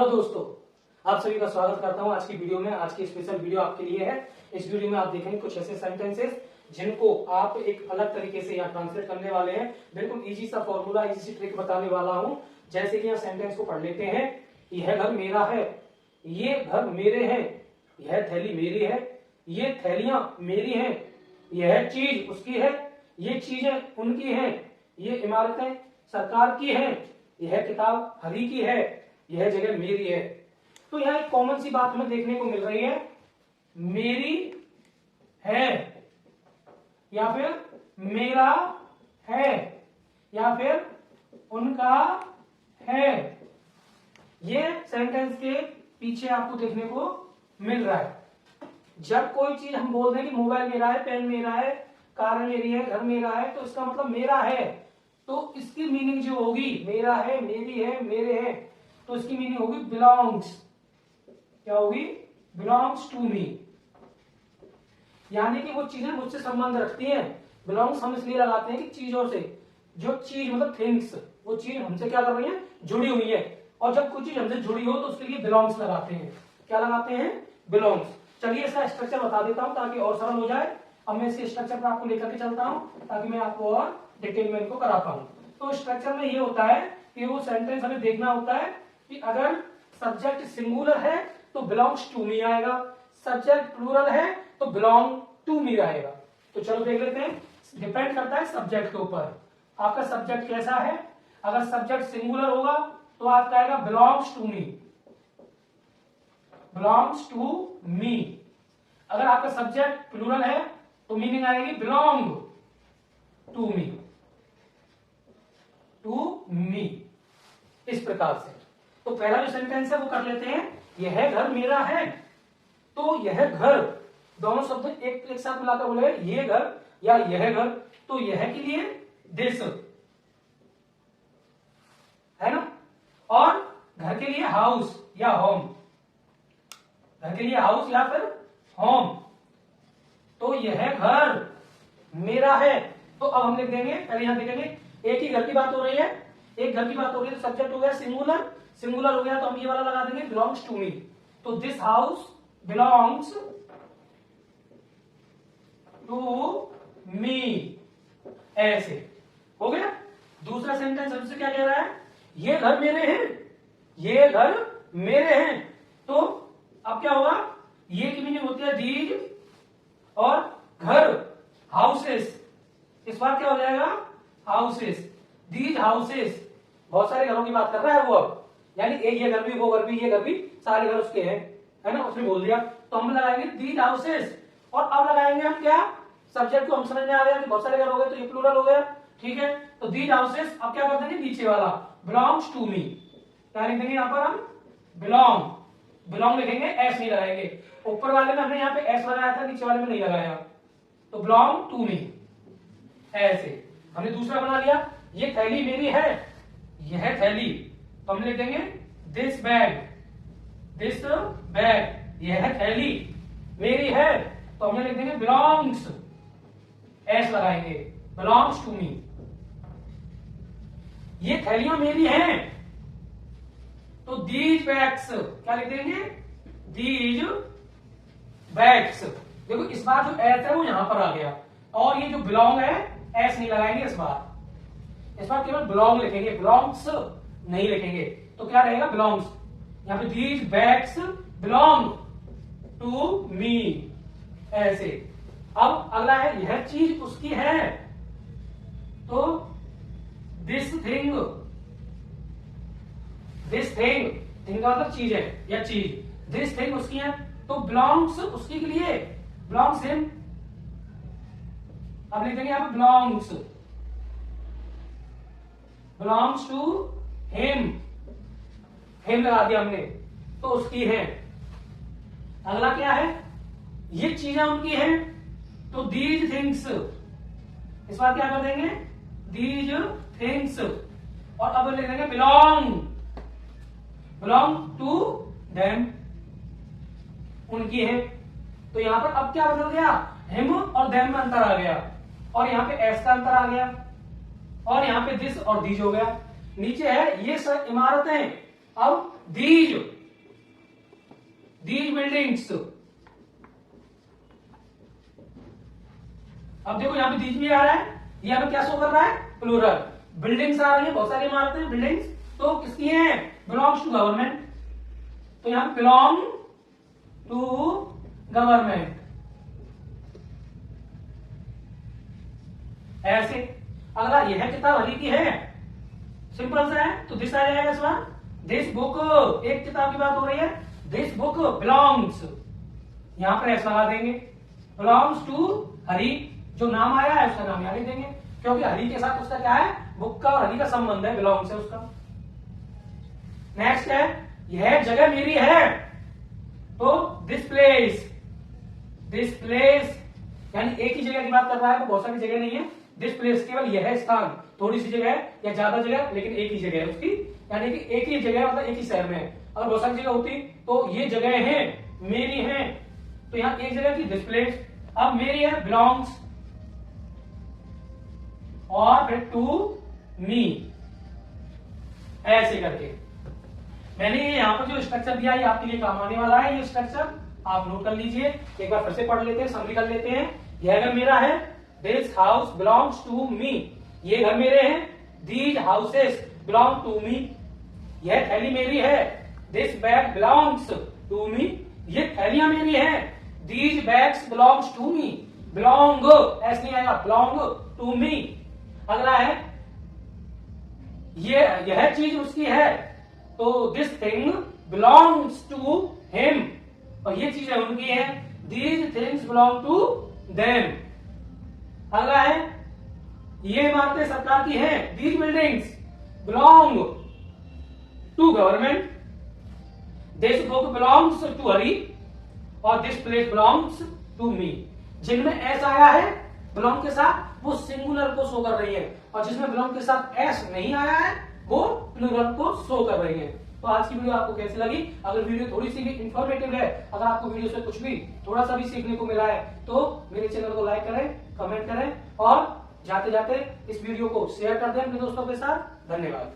Hello दोस्तों, आप सभी का स्वागत करता हूं आज की वीडियो में। आज की स्पेशल वीडियो आपके लिए है। इस वीडियो में आप देखेंगे कुछ ऐसे सेंटेंसेस जिनको आप एक अलग तरीके से यहाँ ट्रांसलेट करने वाले हैं। बिल्कुल इजी सा फॉर्मूला, इजी सी ट्रिक बताने वाला हूं। जैसे कि यहाँ सेंटेंस को पढ़ लेते हैं। यह घर मेरा है, ये घर मेरे हैं, यह थैली मेरी है, ये थैलियां मेरी हैं, यह चीज उसकी है, ये चीजें उनकी हैं, ये इमारतें सरकार की हैं, यह किताब हरी की है, यह जगह मेरी है। तो यहाँ एक कॉमन सी बात हमें देखने को मिल रही है, मेरी है या फिर मेरा है या फिर उनका है। ये सेंटेंस के पीछे आपको देखने को मिल रहा है। जब कोई चीज हम बोल रहे हैं कि मोबाइल मेरा है, पेन मेरा है, कार मेरी है, घर मेरा है, तो इसका मतलब मेरा है। तो इसकी मीनिंग जो होगी, मेरा है, मेरी है, मेरे है, तो इसकी मीनिंग होगी बिलोंग्स। क्या होगी? Belongs to me. यानी कि वो चीजें मुझसे संबंध रखती हैं। बिलोंग्स हम इसलिए लगाते हैं कि चीजों से, जो चीज मतलब थिंग्स, वो चीज हमसे क्या कर रही है? जुड़ी हुई है। और जब कोई चीज हमसे जुड़ी हो तो उसके लिए बिलोंग्स लगाते हैं। क्या लगाते हैं? बिलोंग्स। चलिए इसका स्ट्रक्चर बता देता हूं ताकि और सरल हो जाए। अब मैं इस स्ट्रक्चर पर आपको लेकर के चलता हूं ताकि मैं आपको और डिटेल में इनको करा पाऊं। तो स्ट्रक्चर में ये होता है कि वो सेंटेंस हमें देखना होता है कि अगर सब्जेक्ट सिंगुलर है तो बिलोंग्स टू मी आएगा, सब्जेक्ट प्लूरल है तो बिलोंग टू मी आएगा। तो चलो देख लेते हैं। डिपेंड करता है सब्जेक्ट के ऊपर, आपका सब्जेक्ट कैसा है। अगर सब्जेक्ट सिंगुलर होगा तो आपका आएगा belongs to me, belongs to me. अगर आपका सब्जेक्ट प्लूरल है तो मीनिंग आएगी belong to me, to me. इस प्रकार से तो पहला जो सेंटेंस है वो कर लेते हैं। यह घर मेरा है, तो यह घर, दोनों शब्द एक साथ मिलाकर बोले ये घर या यह घर। तो यह के लिए दिस है ना, और घर के लिए हाउस या होम, घर के लिए हाउस या फिर होम। तो यह घर मेरा है। तो अब हम लिख देंगे, पहले यहां देखेंगे एक ही घर की बात हो रही है, एक घर की बात हो रही है तो सब्जेक्ट हो गया सिंगुलर, सिंगुलर हो गया तो हम ये वाला लगा देंगे बिलोंग्स टू मी। तो this house belongs to me, ऐसे हो गया। दूसरा सेंटेंस हमसे क्या कह रहा है? ये घर मेरे हैं, ये घर मेरे हैं। तो अब क्या होगा? ये की मीनिंग होती है दीज, और घर हाउसेस, इस बार क्या हो जाएगा? Houses, these houses. बहुत सारे घरों की बात कर रहा है वो अब, यानी एक ये घर भी, वो घर भी, ये घर भी, सारे घर उसके हैं, है ना, उसने बोल दिया। तो हम लगाएंगे दीज हाउसेस। और अब लगाएंगे हम क्या? सब्जेक्ट को हम समझ में आ गया कि बहुत सारे घर हो गए तो ये प्लूरल हो गया, ठीक है। तो दीज हाउसेस, अब क्या कर देंगे? नीचे वाला बिलोंग्स टू मी, क्या लिख देंगे यहाँ पर हम? बिलोंग, बिलोंग लिखेंगे, एस नहीं लगाएंगे। ऊपर वाले में हमने यहाँ पे एस लगाया था, नीचे वाले में नहीं लगाया। तो बिलोंग टू मी, ऐसे हमने दूसरा बना लिया। ये थैली मेरी है, यह थैली, तो हम लिख देंगे दिस बैग, दिस बैग। यह थैली मेरी है तो हम लिख देंगे बिलोंग्स, एस लगाएंगे, बिलोंग्स टू मी। ये थैलियां मेरी हैं तो दीज बैग्स, क्या लिख देंगे? These bags. देखो इस बार जो एस है वो यहां पर आ गया, और ये जो बिलोंग है एस नहीं लगाएंगे इस बार केवल बिलोंग लिखेंगे, बिलोंग्स नहीं लिखेंगे। तो क्या रहेगा? बिलोंग्स। यहां पे these bags belong to me, ऐसे। अब अगला है यह चीज उसकी है, तो this thing, this thing, thing का मतलब चीज है या चीज, दिस थिंग उसकी है तो बिलोंग्स उसकी के लिए, बिलोंग्स हिम। अब लिख देंगे यहां पे belongs, belongs to him, him लगा दिया हमने, तो उसकी है। अगला क्या है? ये चीजें उनकी हैं तो दीज थिंग्स, इस बार क्या कर देंगे? These things. और अब लिख देंगे बिलोंग, बिलोंग टू देम, उनकी है। तो यहां पर अब क्या बदल गया? हिम और देम में अंतर आ गया, और यहां पे एस का अंतर आ गया, और यहां पे दिस और दीज हो गया। नीचे है ये सब इमारतें, अब दीज बिल्डिंग्स। अब देखो यहां पे दीज भी आ रहा है, ये हमें क्या शो कर रहा है, प्लूरल। बिल्डिंग्स आ रही है, बहुत सारी इमारतें हैं बिल्डिंग्स, तो किसकी है, बिलोंग्स टू गवर्नमेंट। तो यहां बिलोंग टू गवर्नमेंट ऐसे। अगला यह किताब हरी की है, सिंपल सा है, तो दिस आ जाएगा सवाल। दिस बुक, एक किताब की बात हो रही है, दिस बुक बिलोंग्स, यहां पर ऐसा लगा देंगे, बिलोंग्स टू हरी, जो नाम आया है उसका नाम यहां लिख देंगे, क्योंकि हरी के साथ उसका क्या है, बुक का और हरी का संबंध है, बिलोंग्स है उसका। नेक्स्ट है, यह जगह मेरी है, तो दिस प्लेस, दिस प्लेस यानी एक ही जगह की बात कर रहा है, तो बहुत सारी जगह नहीं है, दिस प्लेस केवल यह स्थान, थोड़ी सी जगह है या ज्यादा जगह, लेकिन एक ही जगह है उसकी, यानी कि एक ही जगह मतलब एक ही शहर में है। अगर बहुत सारी जगह होती तो ये जगह है मेरी है, तो यहां एक जगह की दिस प्लेस, अब मेरी है बिलोंग्स, और फिर टू मी, ऐसे करके। मैंने ये यहां पर जो स्ट्रक्चर दिया है आपके लिए काम आने वाला है, ये स्ट्रक्चर आप नोट कर लीजिए, एक बार फिर से पढ़ लेते हैं, समरी कर लेते हैं। यह घर मेरा है, this house belongs to me, ये घर मेरे हैं, these houses belong to me, यह थैली मेरी है, this bag belongs to me, ये थैलियां मेरी है, these bags belongs to me, belong ऐसे नहीं आएगा, बिलोंग टू मी। अगला है, यह चीज उसकी है, तो this thing belongs to him, और ये चीजें उनकी है, these things belong to them. अगला है, ये इमारतें सरकार की हैं, these buildings belong to government, this book belongs to Hari, और this place belongs to me. जिनमें एस आया है बिलोंग के साथ, वो सिंगुलर को शो कर रही है, और जिसमें बिलोंग के साथ एस नहीं आया है वो प्लूरल को शो कर रही है। तो आज की वीडियो आपको कैसी लगी? अगर वीडियो थोड़ी सी भी इंफॉर्मेटिव है, अगर आपको वीडियो से कुछ भी थोड़ा सा भी सीखने को मिला है, तो मेरे चैनल को लाइक करें, कमेंट करें, और जाते जाते इस वीडियो को शेयर कर दें अपने दोस्तों के साथ। धन्यवाद।